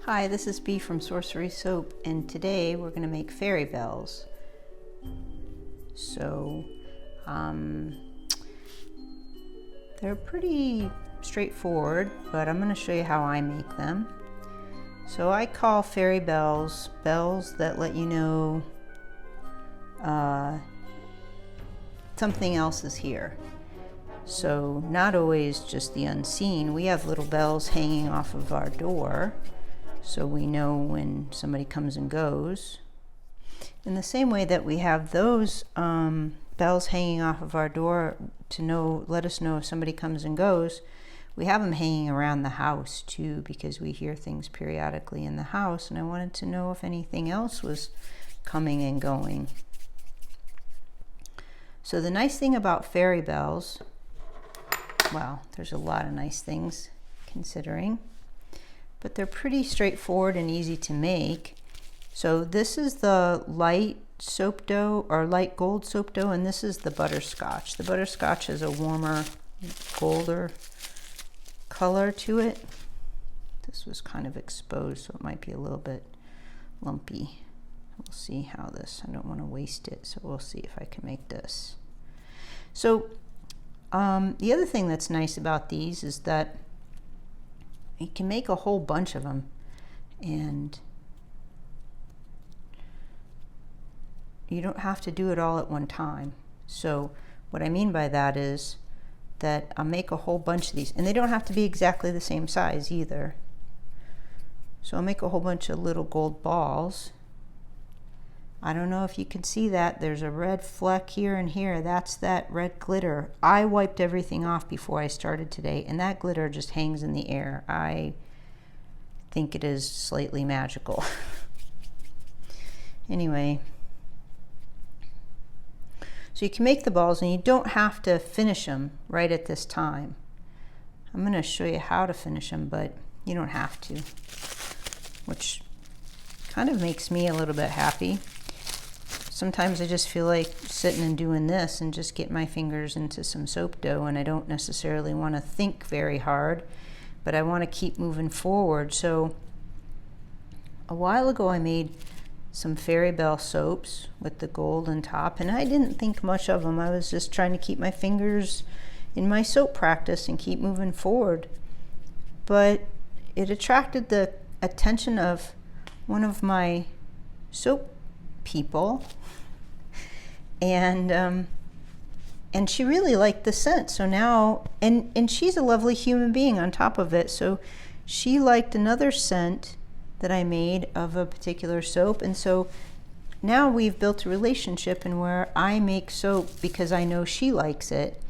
Hi, this is Bee from Sorcery Soap, and today we're going to make fairy bells. So, they're pretty straightforward, but I'm going to show you how I make them. So I call fairy bells bells that let you know something else is here. So not always just the unseen. We have little bells hanging off of our door, so we know when somebody comes and goes. In the same way that we have those bells hanging off of our door to let us know if somebody comes and goes, we have them hanging around the house too, because we hear things periodically in the house, and I wanted to know if anything else was coming and going. So the nice thing about fairy bells, well, there's a lot of nice things considering, but they're pretty straightforward and easy to make. So this is the light soap dough, or light gold soap dough, and this is the butterscotch. The butterscotch has a warmer, golder color to it. This was kind of exposed, so it might be a little bit lumpy. We'll see how this, I don't want to waste it, so we'll see if I can make this. So the other thing that's nice about these is that you can make a whole bunch of them, and you don't have to do it all at one time. So what I mean by that is that I'll make a whole bunch of these, and they don't have to be exactly the same size either. So I'll make a whole bunch of little gold balls. I don't know if you can see that. There's a red fleck here and here. That's that red glitter. I wiped everything off before I started today, and that glitter just hangs in the air. I think it is slightly magical. Anyway, so you can make the balls, and you don't have to finish them right at this time. I'm going to show you how to finish them, but you don't have to, which kind of makes me a little bit happy. Sometimes I just feel like sitting and doing this and just get my fingers into some soap dough, and I don't necessarily want to think very hard, but I want to keep moving forward. So a while ago I made some fairy bell soaps with the gold on top, and I didn't think much of them. I was just trying to keep my fingers in my soap practice and keep moving forward. But it attracted the attention of one of my soap people, and she really liked the scent. So now, and she's a lovely human being on top of it, so she liked another scent that I made of a particular soap, and so now we've built a relationship in where I make soap because I know she likes it,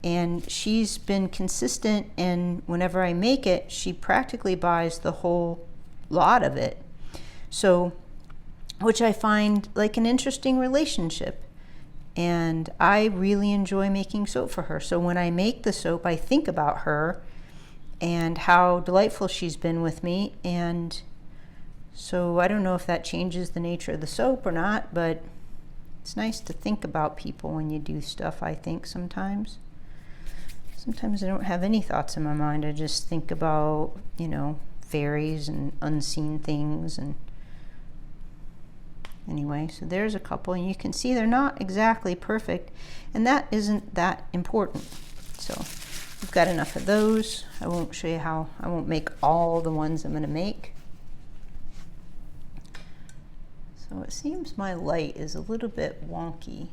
and she's been consistent, and whenever I make it, she practically buys the whole lot of it. So, which I find like an interesting relationship, and I really enjoy making soap for her. So when I make the soap, I think about her and how delightful she's been with me, and so I don't know if that changes the nature of the soap or not, but it's nice to think about people when you do stuff, I think, sometimes. Sometimes I don't have any thoughts in my mind. I just think about, you know, fairies and unseen things. And anyway, so there's a couple, and you can see they're not exactly perfect, and that isn't that important. So we've got enough of those. I won't show you how, I won't make all the ones I'm going to make. So it seems my light is a little bit wonky.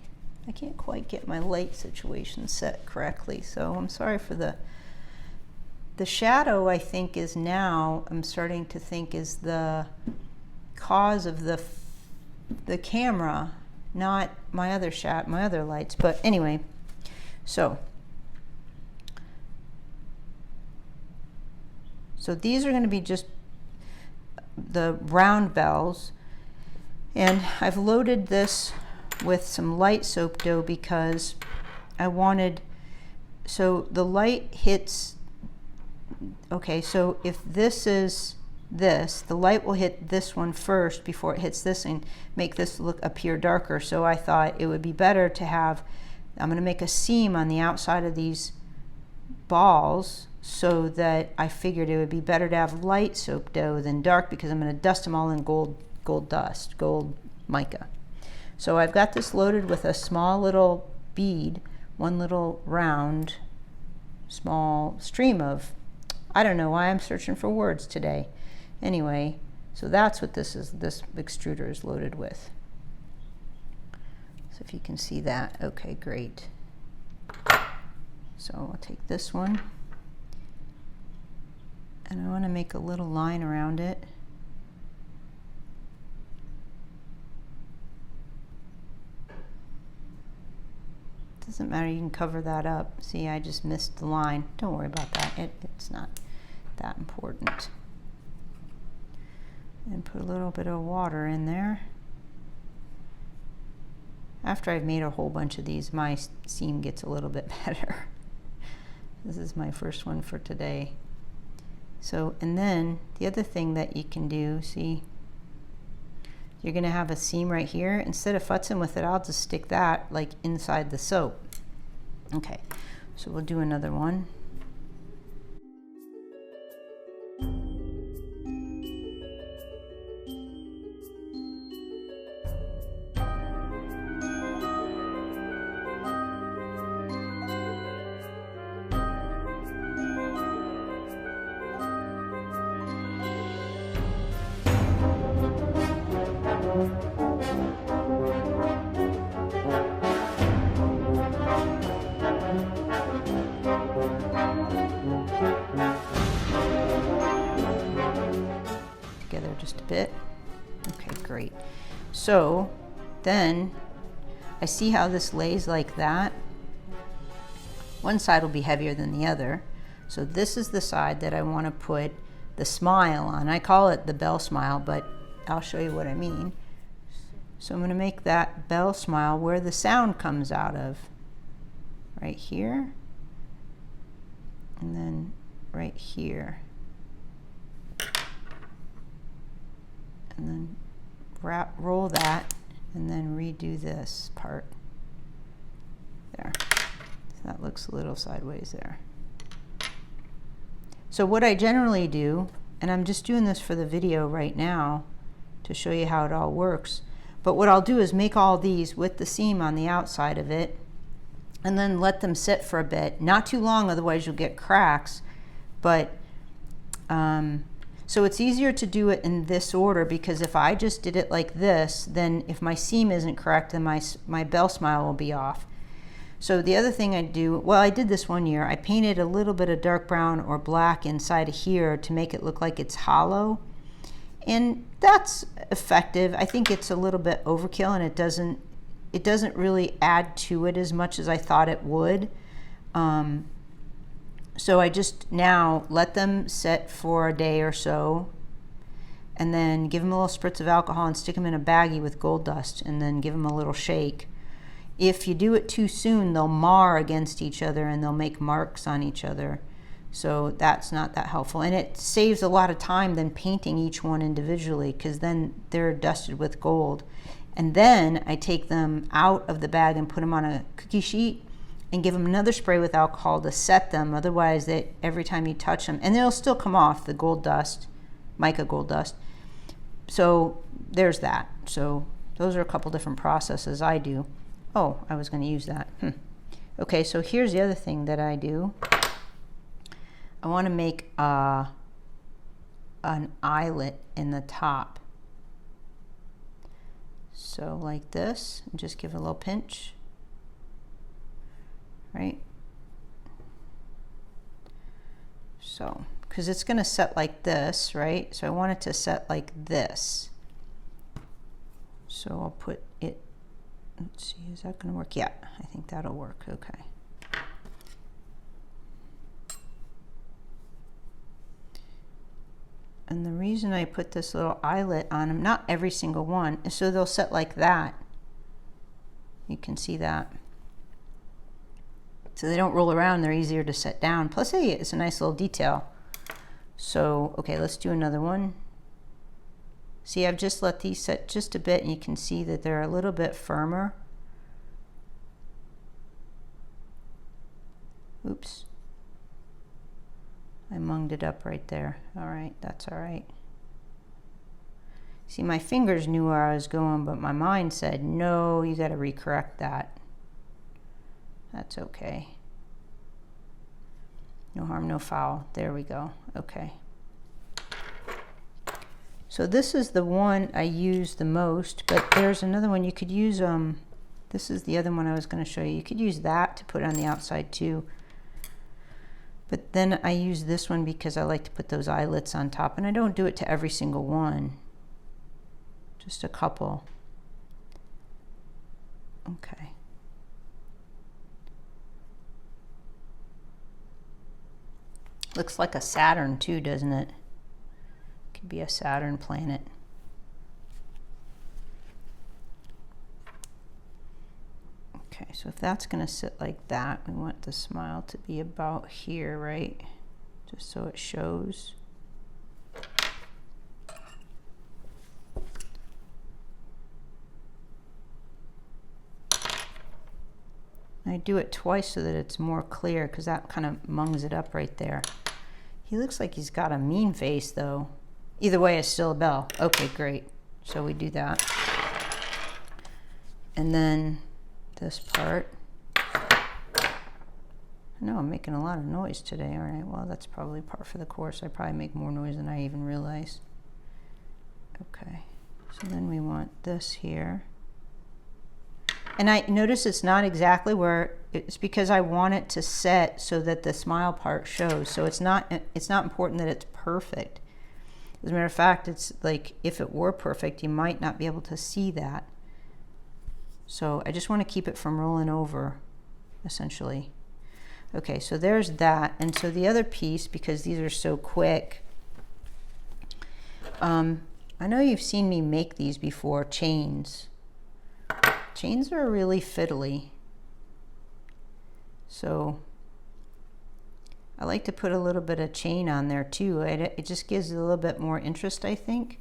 I can't quite get my light situation set correctly, so I'm sorry for the shadow. I think is now, I'm starting to think, is the cause of the camera, not my other my other lights. But anyway, so these are going to be just the round bells. And I've loaded this with some light soap dough because I wanted, so the light hits, okay, so if this is this, the light will hit this one first before it hits this and make this appear darker. So I thought it would be better to have, I'm going to make a seam on the outside of these balls so that I figured it would be better to have light soap dough than dark, because I'm going to dust them all in gold dust, gold mica. So I've got this loaded with a small little bead, one little round, small stream of, I don't know why I'm searching for words today. Anyway, so that's what this is, this extruder is loaded with. So if you can see that, okay, great. So I'll take this one, and I want to make a little line around it. Doesn't matter, you can cover that up. See, I just missed the line. Don't worry about that, it's not that important. And put a little bit of water in there. After I've made a whole bunch of these, my seam gets a little bit better. This is my first one for today. So, and then the other thing that you can do, see, you're gonna have a seam right here. Instead of futzing with it, I'll just stick that like inside the soap. Okay, so we'll do another one. Together just a bit. Okay, great. So then I see how this lays like that. One side will be heavier than the other. So this is the side that I want to put the smile on. I call it the bell smile, but I'll show you what I mean. So I'm going to make that bell smile where the sound comes out of. Right here. And then right here. And then roll that, and then redo this part. There. So that looks a little sideways there. So what I generally do, and I'm just doing this for the video right now to show you how it all works, but what I'll do is make all these with the seam on the outside of it, and then let them sit for a bit. Not too long, otherwise you'll get cracks. But so it's easier to do it in this order, because if I just did it like this, then if my seam isn't correct, then my bell smile will be off. So the other thing I do, well, I did this one year, I painted a little bit of dark brown or black inside of here to make it look like it's hollow. And that's effective. I think it's a little bit overkill, and it doesn't really add to it as much as I thought it would. So I just now let them set for a day or so, and then give them a little spritz of alcohol and stick them in a baggie with gold dust, and then give them a little shake. If you do it too soon, they'll mar against each other and they'll make marks on each other. So that's not that helpful. And it saves a lot of time than painting each one individually, because then they're dusted with gold. And then I take them out of the bag and put them on a cookie sheet and give them another spray with alcohol to set them. Otherwise, every time you touch them, and they'll still come off, the gold dust, mica gold dust. So there's that. So those are a couple different processes I do. Oh, I was going to use that. Okay, so here's the other thing that I do. I want to make an eyelet in the top. So like this, and just give it a little pinch. Right? So, because it's going to set like this, right? So I want it to set like this. So I'll put it, let's see, is that going to work? Yeah, I think that'll work. Okay. And the reason I put this little eyelet on them, not every single one, is so they'll set like that. You can see that. So they don't roll around, they're easier to set down. Plus, hey, it's a nice little detail. So, okay, let's do another one. See, I've just let these set just a bit, and you can see that they're a little bit firmer. Oops. I munged it up right there. All right, that's all right. See, my fingers knew where I was going, but my mind said, no, you got to recorrect that. That's okay. No harm, no foul. There we go. Okay. So this is the one I use the most, but there's another one you could use. This is the other one I was going to show you. You could use that to put on the outside too. But then I use this one because I like to put those eyelets on top, and I don't do it to every single one. Just a couple. Okay. Looks like a Saturn too, doesn't it? Could be a Saturn planet. Okay, so if that's going to sit like that, we want the smile to be about here, right? Just so it shows. I do it twice so that it's more clear, because that kind of mungs it up right there. He looks like he's got a mean face though. Either way, it's still a bell. Okay, great. So we do that. And then this part. No, I'm making a lot of noise today. All right, well, that's probably par for the course. I probably make more noise than I even realize. Okay, so then we want this here. And I notice it's not exactly where, it's because I want it to set so that the smile part shows. So it's not important that it's perfect. As a matter of fact, it's like if it were perfect, you might not be able to see that. So I just want to keep it from rolling over, essentially. Okay, so there's that. And so the other piece, because these are so quick, I know you've seen me make these before, chains. Chains are really fiddly. So I like to put a little bit of chain on there too. It just gives it a little bit more interest, I think.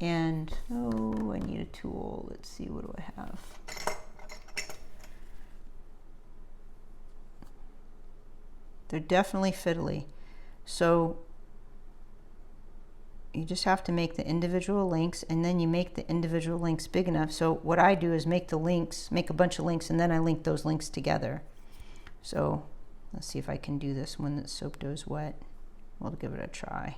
And, oh, I need a tool. Let's see, what do I have? They're definitely fiddly. So you just have to make the individual links, and then you make the individual links big enough. So what I do is make the links, make a bunch of links, and then I link those links together. So let's see if I can do this when the soap dough's wet. We'll give it a try.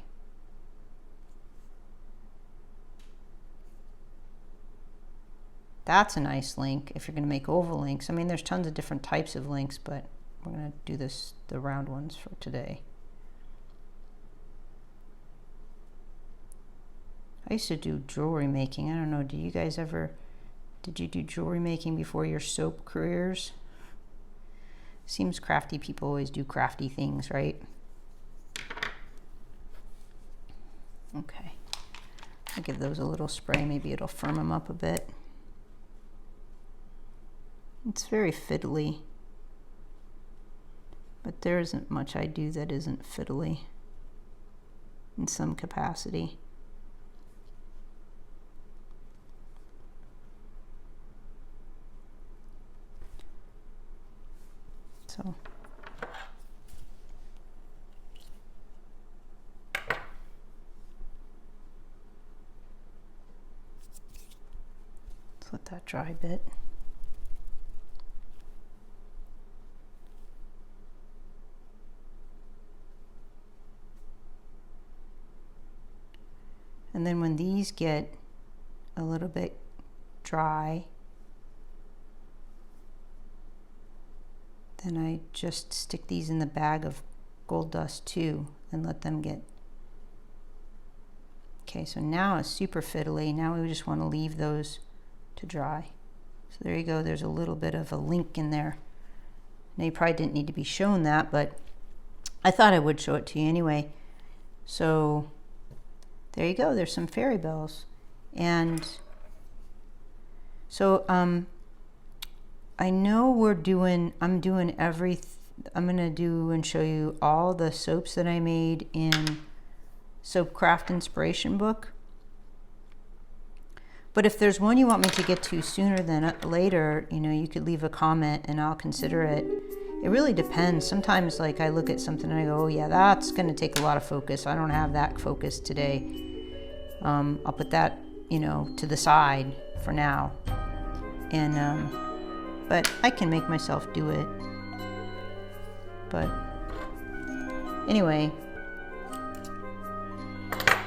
That's a nice link if you're going to make oval links. I mean, there's tons of different types of links, but we're going to do the round ones for today. I used to do jewelry making. I don't know, did you do jewelry making before your soap careers? Seems crafty people always do crafty things, right? Okay, I'll give those a little spray. Maybe it'll firm them up a bit. It's very fiddly, but there isn't much I do that isn't fiddly in some capacity. So let's let that dry a bit. And then when these get a little bit dry, then I just stick these in the bag of gold dust too and let them get. Okay, so now it's super fiddly. Now we just want to leave those to dry. So there you go, there's a little bit of a link in there. Now you probably didn't need to be shown that, but I thought I would show it to you anyway. So there you go, there's some fairy bells. And so I know I'm gonna do and show you all the soaps that I made in Soap Craft Inspiration book. But if there's one you want me to get to sooner than later, you know, you could leave a comment and I'll consider it. It really depends. Sometimes like I look at something and I go, oh yeah, that's going to take a lot of focus. I don't have that focus today. I'll put that, you know, to the side for now. And, but I can make myself do it. But anyway,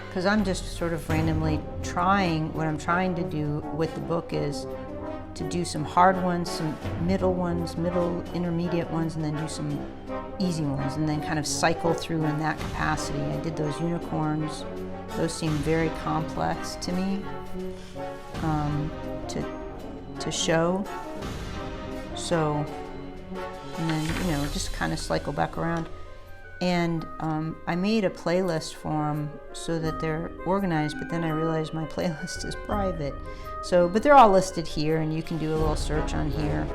because I'm just sort of randomly trying, what I'm trying to do with the book is to do some hard ones, some middle, intermediate ones, and then do some easy ones, and then kind of cycle through in that capacity. I did those unicorns. Those seem very complex to me to show. So, and then, you know, just kind of cycle back around. And I made a playlist for them so that they're organized, but then I realized my playlist is private. So, but they're all listed here, and you can do a little search on here.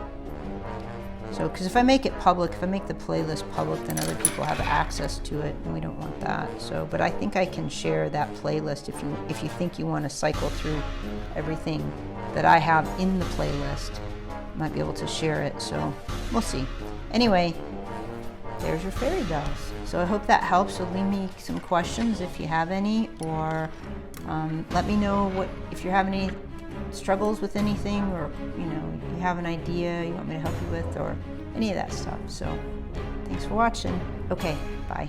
So, because if I make it public, if I make the playlist public, then other people have access to it, and we don't want that. So, but I think I can share that playlist if you think you want to cycle through everything that I have in the playlist. You might be able to share it, so we'll see. Anyway, there's your fairy bells. So I hope that helps. So leave me some questions if you have any, or let me know if you're having any struggles with anything, or you know, you have an idea you want me to help you with, or any of that stuff. So thanks for watching. Okay, bye.